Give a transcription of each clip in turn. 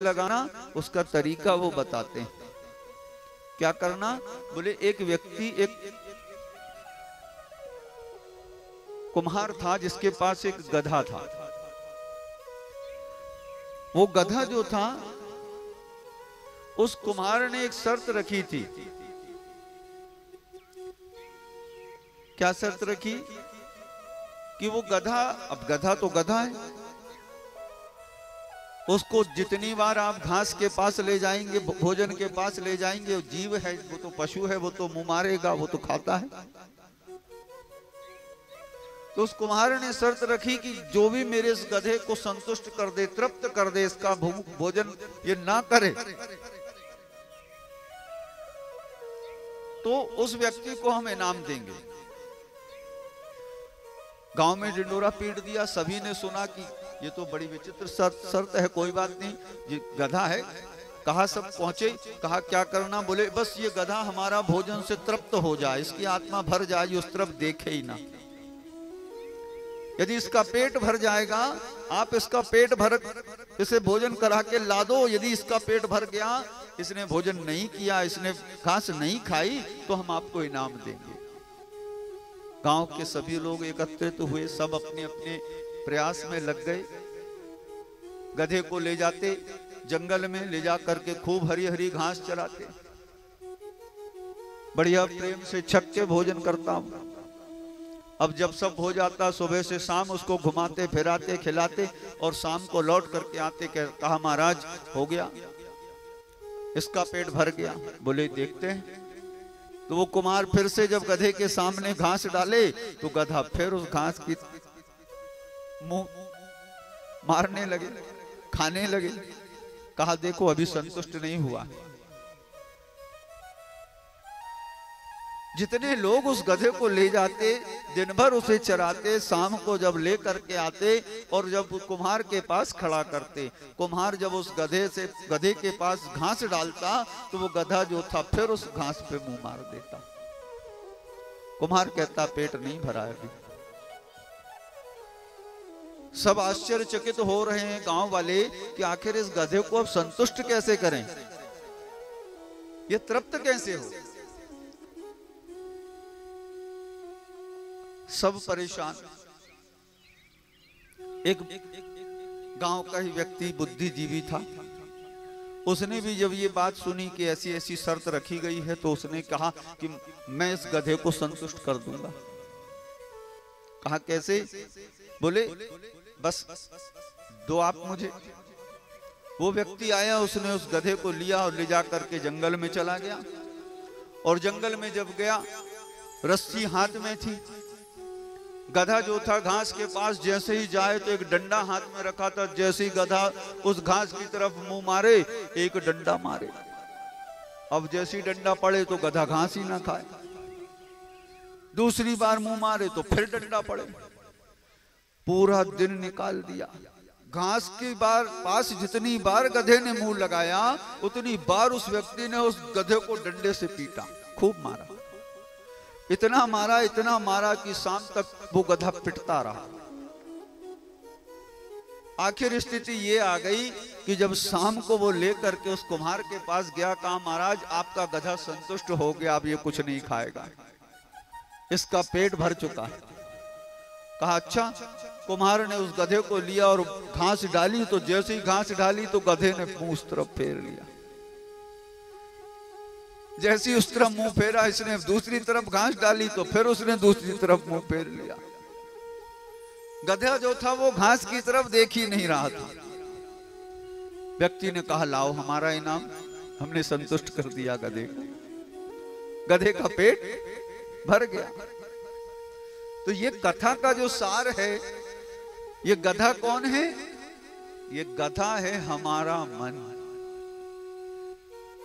लगाना उसका तरीका वो बताते हैं। क्या करना? बोले एक व्यक्ति, एक कुम्हार था जिसके पास एक गधा था। वो गधा जो था, उस कुम्हार ने एक शर्त रखी थी। क्या शर्त रखी? कि वो गधा, अब गधा तो गधा है, उसको जितनी बार आप घास के पास ले जाएंगे, भोजन के पास ले जाएंगे, वो जीव है, वो तो पशु है, वो तो मुंह मारेगा, वो तो खाता है। तो उस कुम्हार ने शर्त रखी कि जो भी मेरे इस गधे को संतुष्ट कर दे, तृप्त कर दे, इसका भोजन ये ना करे, तो उस व्यक्ति को हम इनाम देंगे। गांव में ढिंडोरा पीट दिया, सभी ने सुना कि ये तो बड़ी विचित्र शर्त है। कोई बात नहीं, ये गधा है। कहा, सब पहुंचे, कहा क्या करना? बोले बस ये गधा हमारा भोजन से तृप्त हो जाए, इसकी आत्मा भर जाए, उस तरफ देखे ही ना। यदि इसका पेट भर जाएगा, आप इसका पेट भर इसे भोजन करा के ला दो। यदि इसका पेट भर गया, इसने भोजन नहीं किया, इसने घास नहीं खाई, तो हम आपको इनाम देंगे। गांव के सभी लोग एकत्रित हुए, सब अपने अपने प्रयास में लग गए। गधे को ले जाते, जंगल में ले जा करके खूब हरी हरी घास चराते, बढ़िया प्रेम से छक के भोजन करता हूं। अब जब सब हो जाता, सुबह से शाम उसको घुमाते फिराते खिलाते, और शाम को लौट करके आते, कहा महाराज हो गया, इसका पेट भर गया। बोले देखते हैं। तो वो कुमार फिर से जब गधे के सामने घास डाले, तो गधा फिर उस घास की मुंह मारने लगे, खाने लगे। कहा देखो अभी संतुष्ट नहीं हुआ। जितने लोग उस गधे को ले जाते, दिन भर उसे चराते, शाम को जब ले करके आते और जब कुम्हार के पास खड़ा करते, कुम्हार जब उस गधे के पास घास डालता, तो वो गधा जो था फिर उस घास पे मुंह मार देता। कुम्हार कहता पेट नहीं भरा है अभी। सब आश्चर्यचकित हो रहे हैं गांव वाले कि आखिर इस गधे को अब संतुष्ट कैसे करें, ये तृप्त कैसे हो। सब परेशान। एक गांव का ही व्यक्ति बुद्धिजीवी था, उसने भी जब ये बात सुनी कि ऐसी ऐसी शर्त रखी गई है, तो उसने कहा कि मैं इस गधे को संतुष्ट कर दूंगा। कहा कैसे? बोले बस दो आप मुझे। वो व्यक्ति आया, उसने उस गधे को लिया और ले जा करके जंगल में चला गया। और जंगल में जब गया, रस्सी हाथ में थी। गधा जो था घास के पास जैसे ही जाए, तो एक डंडा हाथ में रखा था, जैसे ही गधा उस घास की तरफ मुंह मारे, एक डंडा मारे। अब जैसे ही डंडा पड़े तो गधा घास ही ना खाए। दूसरी बार मुंह मारे तो फिर डंडा पड़े। पूरा दिन निकाल दिया। घास के पास जितनी बार गधे ने मुंह लगाया, उतनी बार उस व्यक्ति ने उस गधे को डंडे से पीटा, खूब मारा। इतना मारा कि शाम तक वो गधा पिटता रहा। आखिर स्थिति ये आ गई कि जब शाम को वो लेकर के उस कुम्हार के पास गया, कहा महाराज आपका गधा संतुष्ट हो गया, अब ये कुछ नहीं खाएगा, इसका पेट भर चुका है। कहा अच्छा। कुम्हार ने उस गधे को लिया और घास डाली, तो जैसे ही घास डाली तो गधे ने मुंह उस तरफ फेर लिया। जैसी उस तरफ मुंह फेरा, इसने दूसरी तरफ घास डाली, तो फिर उसने दूसरी तरफ मुंह फेर लिया। गधा जो था वो घास की तरफ देख ही नहीं रहा था। व्यक्ति ने कहा लाओ हमारा इनाम, हमने संतुष्ट कर दिया गधे को। गधे का पेट भर गया। तो ये कथा का जो सार है, ये गधा कौन है? ये गधा है हमारा मन।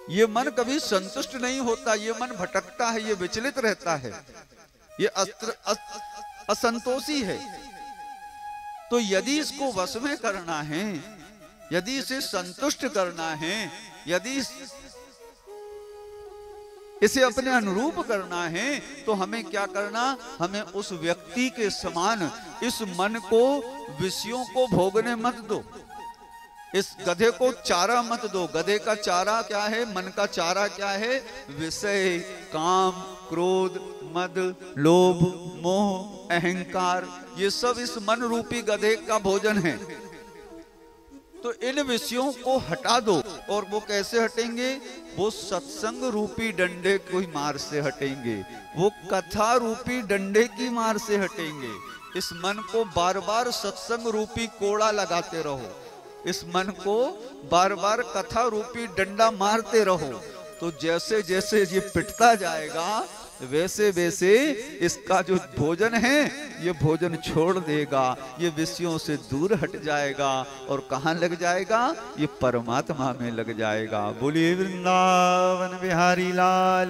ये मन कभी संतुष्ट नहीं होता, ये मन भटकता है, ये विचलित रहता है, ये असंतोषी है। तो यदि इसको वश में करना है, यदि इसे संतुष्ट करना है, यदि इसे अपने अनुरूप करना है, तो हमें क्या करना? हमें उस व्यक्ति के समान इस मन को, विषयों को भोगने मत दो। इस गधे को चारा मत दो। गधे का चारा क्या है? मन का चारा क्या है? विषय, काम, क्रोध, मद, लोभ, मोह, अहंकार, ये सब इस मन रूपी गधे का भोजन है। तो इन विषयों को हटा दो। और वो कैसे हटेंगे? वो सत्संग रूपी डंडे की मार से हटेंगे, वो कथा रूपी डंडे की मार से हटेंगे। इस मन को बार बार सत्संग रूपी कोड़ा लगाते रहो, इस मन को बार बार कथा रूपी डंडा मारते रहो। तो जैसे जैसे ये पिटता जाएगा वैसे वैसे इसका जो भोजन है ये भोजन छोड़ देगा, ये विषयों से दूर हट जाएगा और कहाँ लग जाएगा? ये परमात्मा में लग जाएगा। बोलिए वृंदावन बिहारी लाल।